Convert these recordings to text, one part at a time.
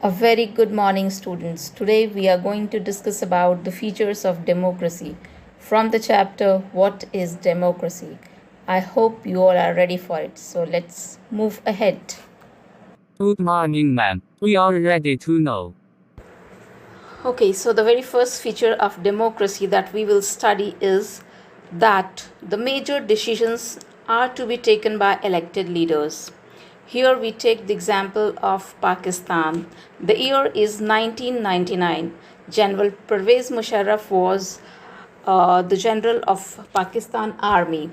A very good morning, students. Today we are going to discuss about the features of democracy from the chapter What is Democracy? I hope you all are ready for it. So let's move ahead. Good morning, ma'am. We are ready to know. Okay, so the very first feature of democracy that we will study is that the major decisions are to be taken by elected leaders. Here we take the example of Pakistan. The year is 1999. General Pervez Musharraf was the general of Pakistan Army,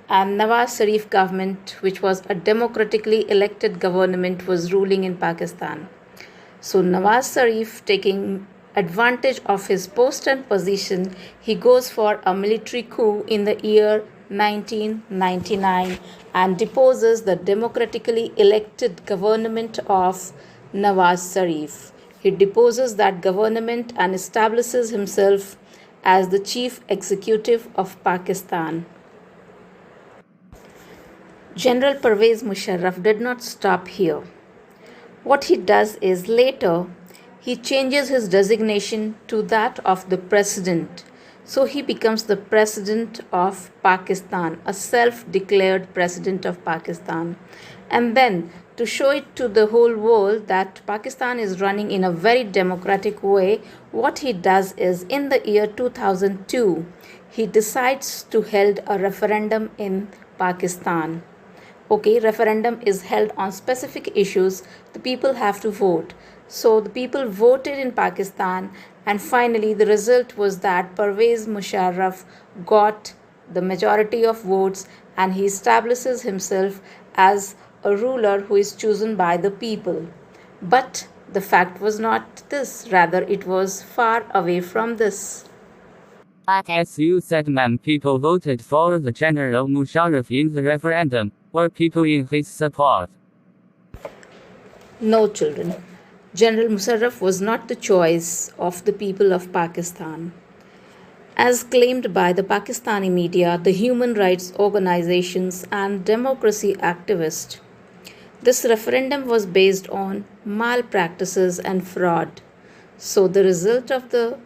and Nawaz Sharif government, which was a democratically elected government, was ruling in Pakistan. So Nawaz Sharif, taking advantage of his post and position, he goes for a military coup in the year 1999 and deposes the democratically elected government of Nawaz Sharif. He deposes that government and establishes himself as the chief executive of Pakistan. General Pervez Musharraf did not stop here. What he does is later he changes his designation to that of the president. So he becomes the president of Pakistan, a self declared president of Pakistan. And then to show it to the whole world that Pakistan is running in a very democratic way, what he does is in the year 2002, he decides to hold a referendum in Pakistan. Okay, referendum is held on specific issues. The people have to vote. So the people voted in Pakistan, and finally the result was that Pervez Musharraf got the majority of votes, and he establishes himself as a ruler who is chosen by the people. But the fact was not this, rather it was far away from this. But as you said, ma'am, people voted for the General Musharraf in the referendum. Were people in his support? No, children. General Musharraf was not the choice of the people of Pakistan. As claimed by the Pakistani media, the human rights organizations, and democracy activists, this referendum was based on malpractices and fraud. So the result of the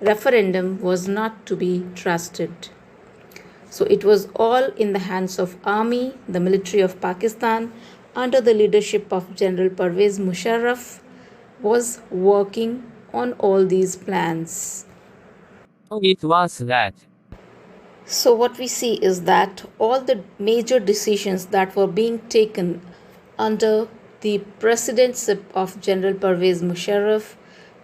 referendum was not to be trusted. So it was all in the hands of army, the military of Pakistan, under the leadership of General Pervez Musharraf, was working on all these plans. Oh, it was that. So what we see is that all the major decisions that were being taken under the presidency of General Pervez Musharraf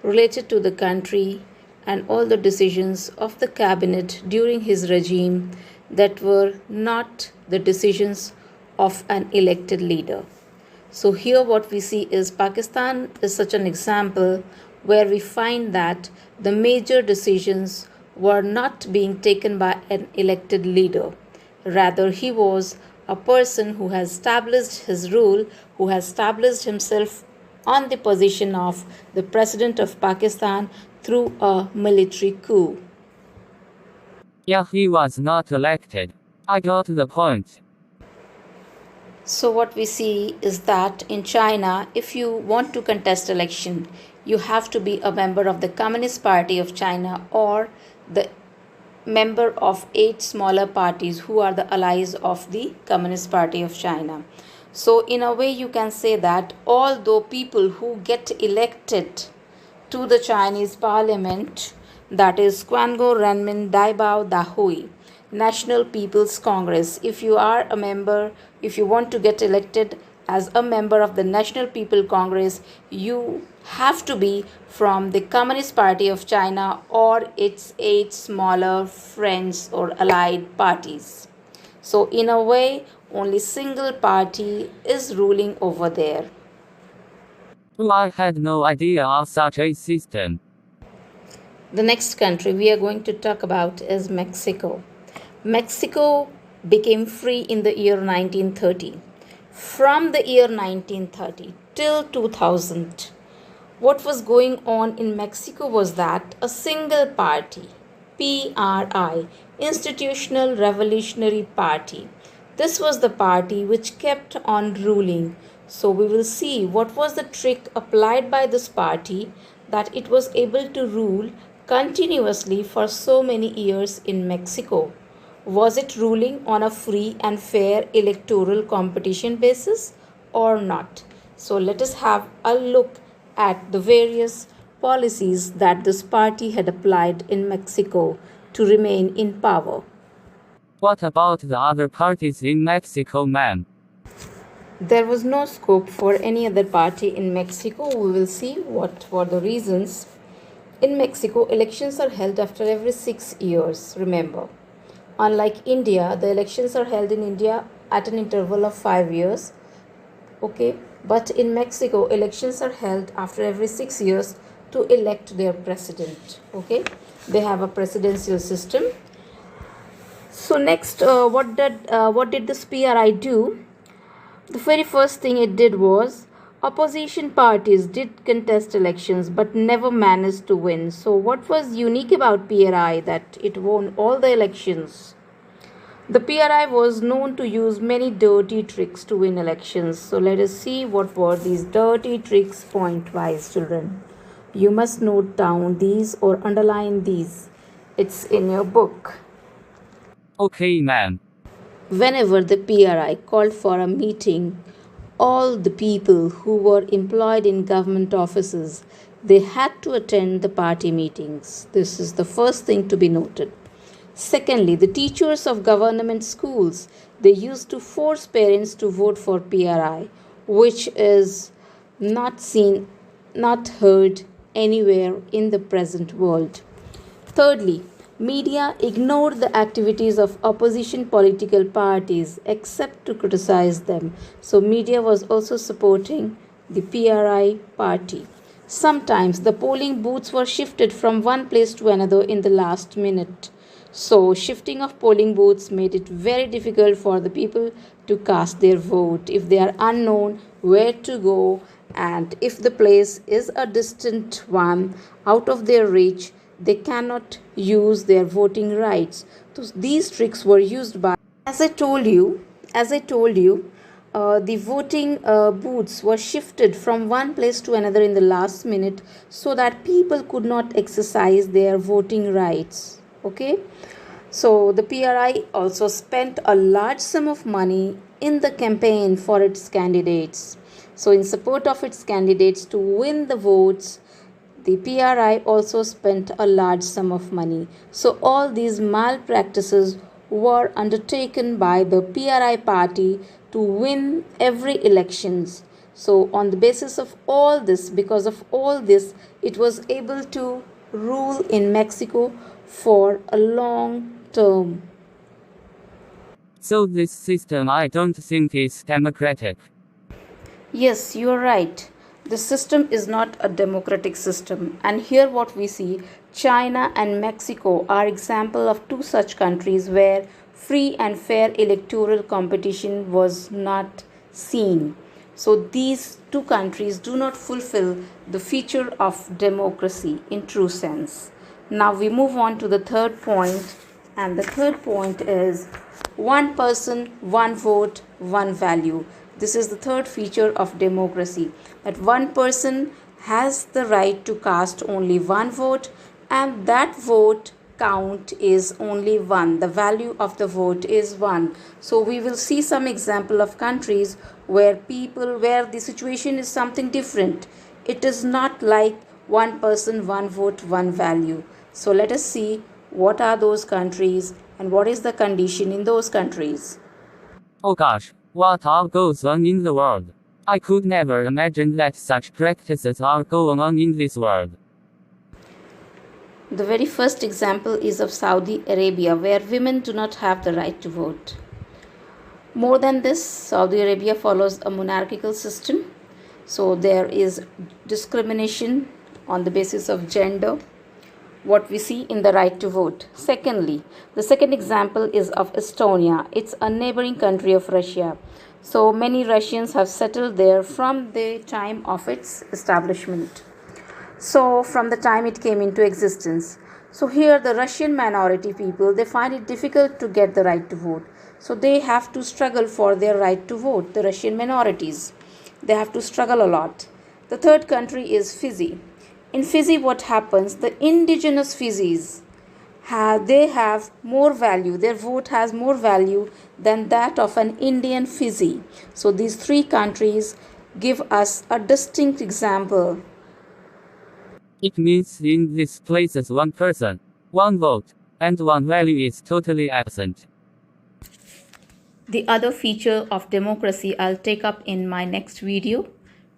related to the country, and all the decisions of the cabinet during his regime that were not the decisions of an elected leader. So here what we see is Pakistan is such an example where we find that the major decisions were not being taken by an elected leader. Rather, he was a person who has established his rule, who has established himself on the position of the president of Pakistan through a military coup. Yeah, he was not elected. I got the point. So what we see is that in China, if you want to contest election, you have to be a member of the Communist Party of China or the member of 8 smaller parties who are the allies of the Communist Party of China. So in a way you can say that although people who get elected to the Chinese parliament, that is Quango Renmin Daibao Dahui, National People's Congress. If you are a member, if you want to get elected as a member of the National People Congress, you have to be from the Communist Party of China or its 8 smaller friends or allied parties. So in a way, only single party is ruling over there. Oh, I had no idea of such a system. The next country we are going to talk about is Mexico. Mexico became free in the year 1930. From the year 1930 till 2000, what was going on in Mexico was that a single party, PRI, Institutional Revolutionary Party, this was the party which kept on ruling So we will see what was the trick applied by this party that it was able to rule continuously for so many years in Mexico. Was it ruling on a free and fair electoral competition basis or not? So let us have a look at the various policies that this party had applied in Mexico to remain in power. What about the other parties in Mexico, man? There was no scope for any other party in Mexico. We will see what were the reasons. In Mexico, elections are held after every 6 years, remember. Unlike India, the elections are held in India at an interval of 5 years. Okay, but in Mexico, elections are held after every 6 years to elect their president. Okay, they have a presidential system. So next, what did this PRI do? The very first thing it did was opposition parties did contest elections but never managed to win. So, what was unique about PRI that it won all the elections? The PRI was known to use many dirty tricks to win elections. So, let us see what were these dirty tricks point wise, children. You must note down these or underline these. It's in your book. Okay, man. Whenever the PRI called for a meeting, all the people who were employed in government offices, they had to attend the party meetings. This is the first thing to be noted. Secondly, the teachers of government schools, they used to force parents to vote for PRI, which is not seen, not heard anywhere in the present world. Thirdly, media ignored the activities of opposition political parties except to criticize them. So, media was also supporting the PRI party. Sometimes the polling booths were shifted from one place to another in the last minute. So, shifting of polling booths made it very difficult for the people to cast their vote if they are unknown where to go, and if the place is a distant one out of their reach, they cannot use their voting rights. So these tricks were used by, as I told you, the voting booths were shifted from one place to another in the last minute so that people could not exercise their voting rights. Okay, so the PRI also spent a large sum of money in the campaign for its candidates. So, in support of its candidates to win the votes, the PRI also spent a large sum of money. So, all these malpractices were undertaken by the PRI party to win every elections. So, on the basis of all this, because of all this, it was able to rule in Mexico for a long term. So this system I don't think is democratic. Yes, you are right. The system is not a democratic system. And here what we see, China and Mexico are example of two such countries where free and fair electoral competition was not seen. So these two countries do not fulfill the feature of democracy in true sense. Now we move on to the third point, and the third point is one person, one vote, one value. This is the third feature of democracy, that one person has the right to cast only one vote, and that vote count is only one. The value of the vote is one. So we will see some example of countries where the situation is something different. It is not like one person, one vote, one value. So let us see what are those countries and what is the condition in those countries. Oh gosh, what all goes on in the world? I could never imagine that such practices are going on in this world. The very first example is of Saudi Arabia, where women do not have the right to vote. More than this, Saudi Arabia follows a monarchical system. So there is discrimination on the basis of gender, what we see in the right to vote. Secondly, the second example is of Estonia. It's a neighboring country of Russia. So many Russians have settled there from the time of its establishment. So from the time it came into existence. So here the Russian minority people, they find it difficult to get the right to vote. So they have to struggle for their right to vote, the Russian minorities. They have to struggle a lot. The third country is Fiji. In Fiji, what happens? The indigenous Fijis they have more value. Their vote has more value than that of an Indian Fiji. So these three countries give us a distinct example. It means in these places one person, one vote, and one value is totally absent. The other feature of democracy I'll take up in my next video.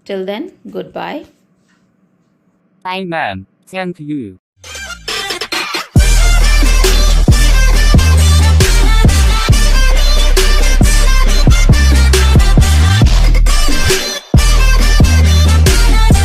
Till then, goodbye. Bye, ma'am. Thank you.